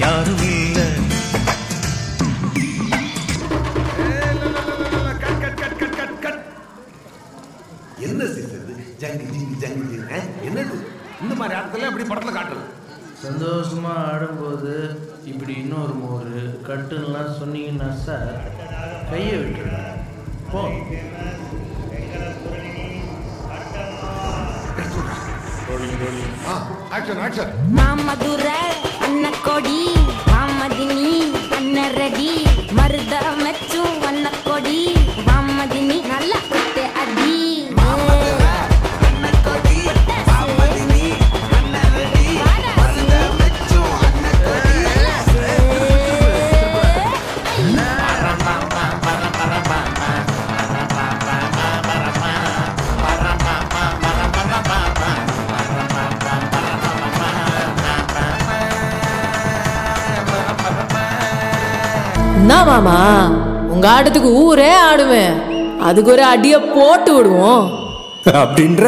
யாரும் இல்ல. என்ன செய்யறது? ஜங்கு ஜிங்கு ஜங்கு என்னது இந்த மாதிரி இடத்துல எப்படி படத்துல காட்டுறது? சந்தோஷமா ஆடும்போது இப்படி இன்னொரு மோர் கட்டுலாம் சொன்னீங்கன்னா சார் கையை விட்டுருவேன். போ. மாமதுரை அன்னக்கொடி மாமதினி அன்னரடி மருத மெச்சும் அன்னக்கொடி மாமதினி நல்ல குத்து அடி. என்ன மாமா உங்க ஆட்டத்துக்கு ஊரே ஆடுவேன், அதுக்கு ஒரு அடிய போட்டு விடுவோம் அப்படின்ற.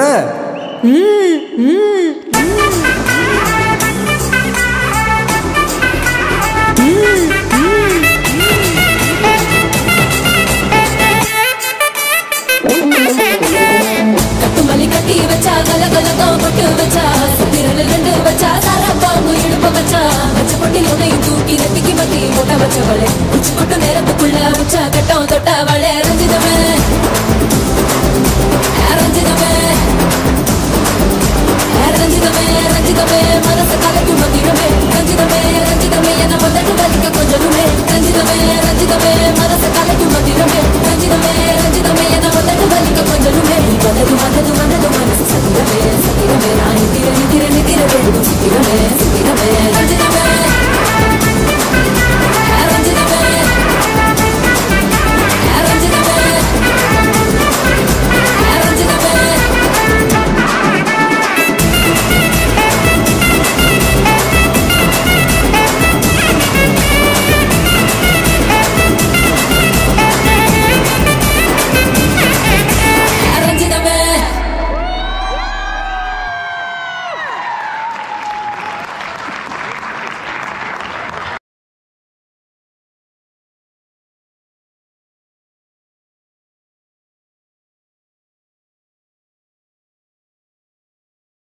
கட்டுமல்லி கட்டி வச்சா கலகலகம் போட்டு வச்சா திரள் ரெண்டு வச்சா சாரா பாம்பு இடுப்ப வச்சா வச்ச பொட்டில் உன்னையும் தூக்கி நெத்திக்கு மத்தி போட்ட வச்சவளே உச்சி கொட்டு நேரத்துக்குள்ள உச்சா கட்டம் தொட்டவளே ரஞ்சிதமே ரஞ்சிதமே ரஞ்சிதமே ரஞ்சிதமே மனச கலக்கும் மந்திரமே ரஞ்சிதமே